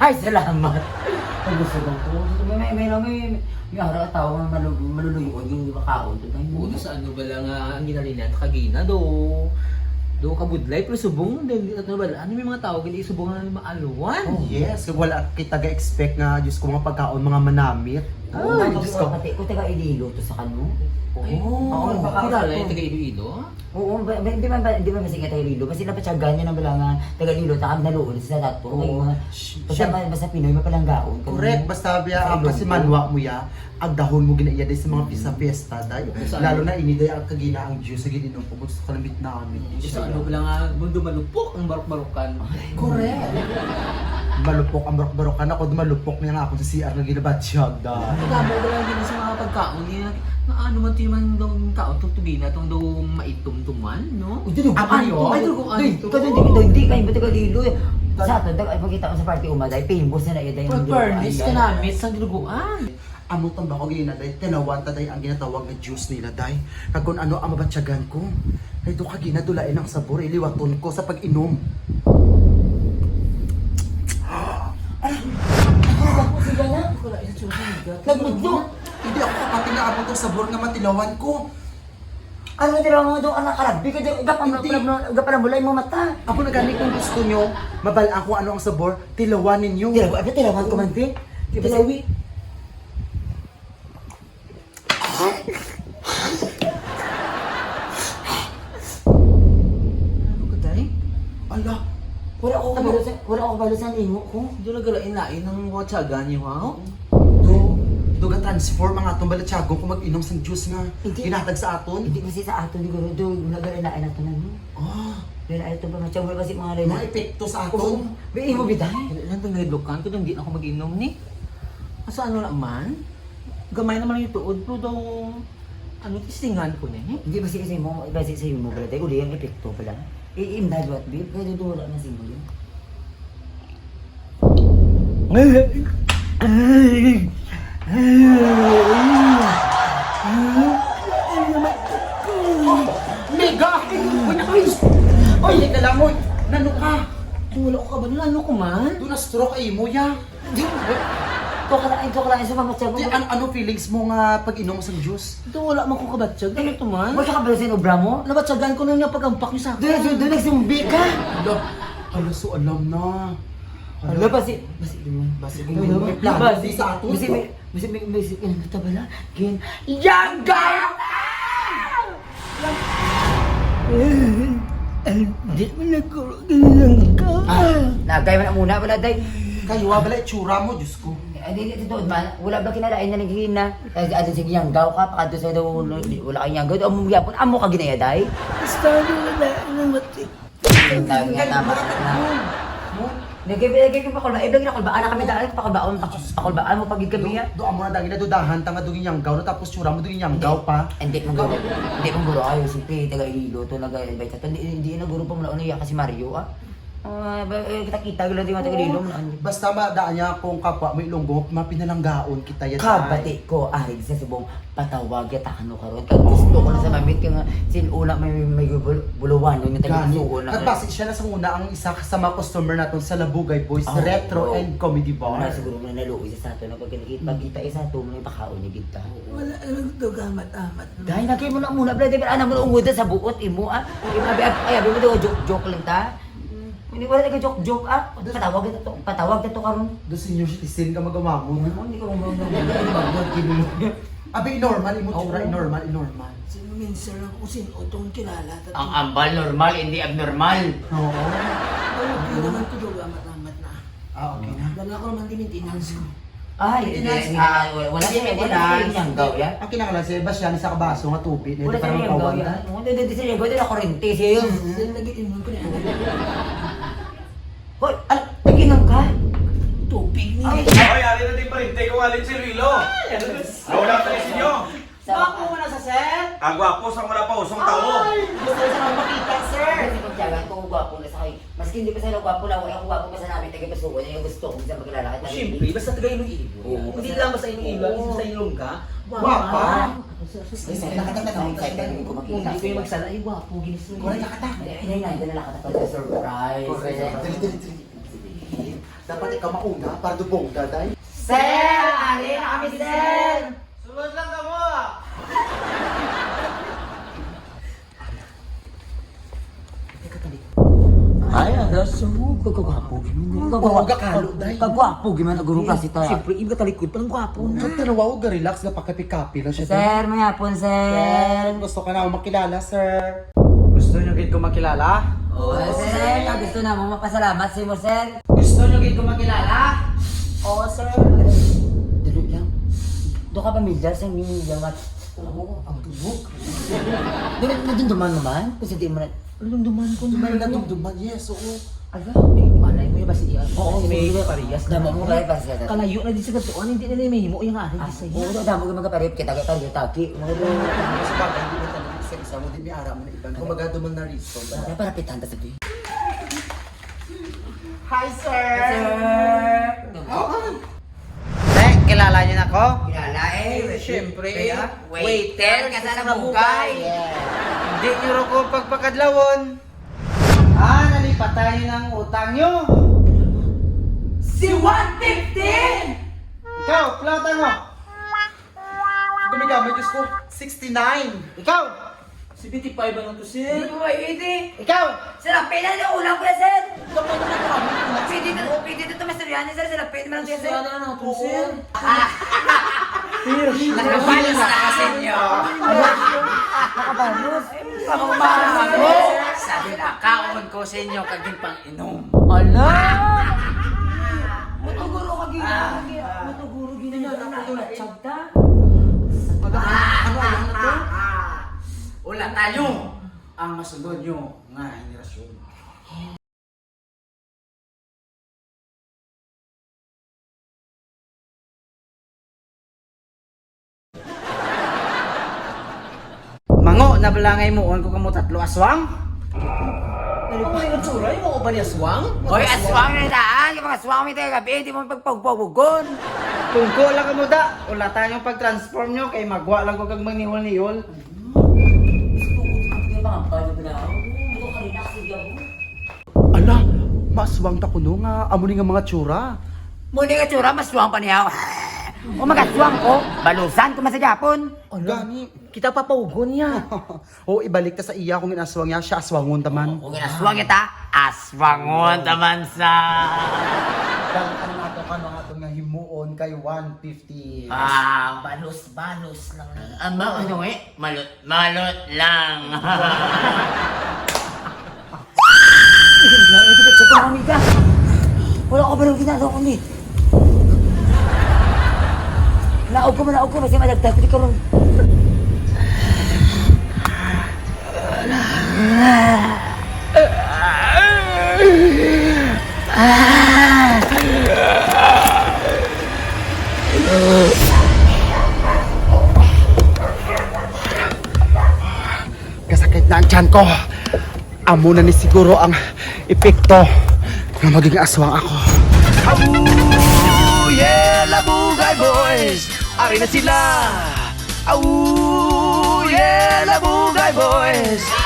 Ay, salamat. Ang gusto ko. May araw at tao maluluyoon yung makaon. Budo sa ano ba lang ang ginalina at kagina do kabudlay pero subong ano ba ano may mga tao gili subong na maaluwan. Oh, yes, wala kita ga-expect nga Diyos ko mga pagkaon, mga manamit. Ay, Diyos ko. Pati ko taga Iloilo to sa kano. Oo, kilala yung taga Iloilo? Oo, di ba masing taga Iloilo? Kasi dapat siya ganyan ang bala nga taga Iloilo, takam na loon sa dato. Basta Pinoy mapalanggaon. Correct, basta biya kasi manwa mo ya, ang dahon mo ginaiya sa mga pista-pesta dahil lalo na ini dahil ang kagina ang Diyos sa gininong po sa kalambit namin. Sa ano ba lang mundo malupok ang barok-barokan. Correct. Malupok ang barok-barokan ako, malupok niya nga ako sa CR na ginabatyag dahil. Nagamo ba lang din sa mga pagkaon niya na ano man tiyo man daw kaon tutugina tong daw maitumtuman, no? Uy, dugo kayo? Ay, dugo kayo. Hindi kayo ba taga Iloilo? Sa ato, pagkita ko sa party umaday, famous na yun. Pag-furnace ka namin sa duguan. Amo tang bako gina day tinawan ta day ang ginatawag na juice nila day. Kag kun ano ang mabatyagan ko. Ay do ka ginadulain ang sabor iliwaton ko sa pag-inom. Nagmudyo! Hindi ako kapati na abot ang sabor nga matilawan ko. Ano nila mo doon anak karabbi ka dyan, gapang mulay mo mata. Ako na gani kung gusto nyo, mabalaan kung ano ang sabor, tilawan ninyo. Tilawan ko man din. Tilawi. Ano ka day? Ala, Wala ako kabalo sa ingo ko. Doon nagalain-lain ng watsagan niyo, ha? do ga transform ang atong balatsyagon kung mag-inom sang juice nga Hindi. ginatag sa aton. Hindi kasi sa ato ni Guru, doon nagalaan nato na no. Ah, Dahil ay ito ba matyaw mo kasi mga mga rin. epekto sa Oo, aton. may imo biday. Ilan itong naglukan ko, hindi ako mag-inom ni. Asa ano naman? Gamay naman yung tuod, pero daw, ano, tistingan ko na eh. Hindi ba kasi mo, iba sa iyo mo brother, uli ang epekto pala. Iimdad what babe, kaya doon wala na siguro yun. Mega! Uy, nakais! Oy, hindi lang mo. Nano ka? Wala ko ka ba? Ano ko man? Do na stroke ay mo ya. Ito ka lang, sa mga matyaw mo. Di, ano feelings mo nga pag inom mo sa juice? Ito wala man ko kabatsag. Ano ito man? Wala ka ba sa obra mo? Nabatsagan ko na niya pag-ampak niyo sa akin. Doon nagsumbi ka. Hala, so alam na. Hala, basi doon. Basi kung may plano di sa aton. Basi may tabala. Gin, Yangga! Hindi mo nagkurugin ka. Nagay mo na muna pala, day. Kayo, wala itsura mo, Diyos ko. Hindi totoo man, wala ba kinalain na naghihina? Adin sige yanggaw ka, pakado sa daw wala kang yanggaw. Amo gyapon, amo ka ginaya day. Basta wala na mati. Tama na. Nagibigay ko pa kolba, ibig na kolba, anak kami daan pa kolbaan mo pagid kami ya. Do amo na dagi na dudahan tanga dugin yang gaw tapos tsura mo dugin yang gaw pa. Hindi mo guro ayo si P taga Iloilo to nag-invite to. Hindi na guro pa mula niya kasi Mario ah. Kita gila di taga Iloilo. Basta madaan niya kung kapwa mo ilonggo, mapinalanggaon kita yan. Kabati ko arig sa subong patawag ya takano karon. Kag gusto ko na sa mamit nga sin una may buluwan yung taga suko na. Nagpasig siya na sa una ang isa sa mga customer naton sa Labugay Boys Oh, Retro oh. and Comedy Bar. Na siguro na naluoy sa ato na pag kita isa to may pakaon ni kita. Wala nang dugamat-amat. Dahil nagay mo na muna brother, ana mo ungod sa buot imo ah. Abi mo do joke lang ta. Hindi wala ka joke ah. Patawag na to karon. Do senior citizen ka magamamon. Hindi ko mo Abi normal imo tsura, normal. Sino minsan lang kung sino itong kilala. Ang ambal normal, hindi abnormal. Oo. Okay naman ito dugamat-amat na. Ah, okay na. Dala ko naman din yung tinansi. Ay, wala siya maintenance. Yung gaw yan. Ang kinakalan si Bastian sa kabaso nga tupit. Wala siya yung gaw yan. Hindi siya yung gaw, hindi na kurente siya. Dahil nag-iinom ko na yan. Hoy, naginom ka? Tubig ni. Ay, Hoy, ari na din pa rin. Take walin si Luilo. Lola ka rin sinyo. Bako mo na sa set. Agwapo sa mula pa usong tao. gusto ko sa makita, sir. Kasi pagtyagan ko, gwapo na sa kayo. Maski hindi pa sila gwapo lang, ako gwapo pa sa namin, taga-pasuko niya yung gusto ko sa maglalakad namin. Siyempre, basta taga Iloilo. Oo. Hindi lang basta Iloilo, isa sa Ilongga. Gwapa. Nakatatanong tayo kaya hindi ko makita. Hindi ko yung magsala, ay gwapo, ginis mo. Wala nakata. Ay, na nakatatanong sa surprise. Correct. Dapat ikaw mauna para dubongga, day. Sir! Ali na kami, sir! Sunod lang ka mo ah! Ay, alas mo. Kagwapo. Kagwapo. Gimana guru klase ta? Siyempre, iba talikod, parang gwapo na. Ang tanawa ko, relax na pakapi-kapi lang siya. Sir, mayapon, sir. Gusto ka na ako makilala, sir. Gusto nyo gid ko makilala? Oh, sir, gusto na mo mapasalamat sa mo, sir. Gusto nyo gid ko makilala? Oo, sir. Dali lang. Doon ka pamilyar sa yung yamat. Oo, ang tubok. Dali na dunduman naman. Kasi di mo na... Lumduman ko May na. natugduman, yes, oo. Ala? Malay mo yung basi iyan. Oo, Si May sige. Parias. Dama mo kayo para sa Kalayo na din sa katuan, hindi nila may himo yung ari di sa'yo. Oo, dama ko magkaparip. Kita kita yung taki. Mas bagay, hindi na talaga sa isa mo, di may ara mo na iban. Kumaga duman na riso. Kaya para pitanta sa tuwi. Hi, sir! Kilala nyo na ako? Kilala eh. Siyempre, Waiter ka sa bukay. Hindi nyo rin ko pagpakadlawon. Nalipat tayo ng utang nyo. Si 150! Ikaw, plata mo. Gumigamit, Diyos ko, 69! Ikaw, 75 ba lang to, sir? Hindi mo maiti. ikaw. Sir, ang pena na ulang ko na, sir. Pwede dito masteryanin, sir. Sir, ang pena naman, sir. Sana na to, sir. Nakabalos na kasi niyo. Nakabalos? Pamamalas ako. Sabi na, kaon ko sa inyo kaging pang-inom. Ala! Matuguro ka gina. Matuguro gina niya. Nakatulad tsagta. Ano alam na to? Wala tayo ang masunod nyo nga henerasyon. Mango, nabalangay mo on ko kamo tatlo aswang? Ano ba yung tsura? Yung mga ba ni Aswang? Hoy, aswang na daan. Yung mga aswang may tayo gabi. Hindi mo pagpagpagugon. Kung ko lang kamo da, wala tayong pag-transform nyo kay magwa lang ko kag magniwol-niwol. Ala, maswang ta kuno nga, amo ni nga mga tsura. Muli ka tsura, maswang pa niya. O magaswang ko. Balusan ko masagapon. Gani. Kita papaugon niya. O, ibalik ta sa iya kung inaswang niya, siya aswangon taman. Kung inaswang kita, aswangon taman sa... Dahil ano nga to nga himuon kay 150. Balos lang. Ano eh? Malot lang. Ito kami ka. Wala ko ba nang ginagawa ko ni? Naog ko. Kasi madagdag ko rin. Kasakit na ang tiyan ko. Amo na ni siguro ang epekto na magiging aswang ako. Oh yeah, Labugay Boys! Ari na sila! Oh yeah, Labugay Boys!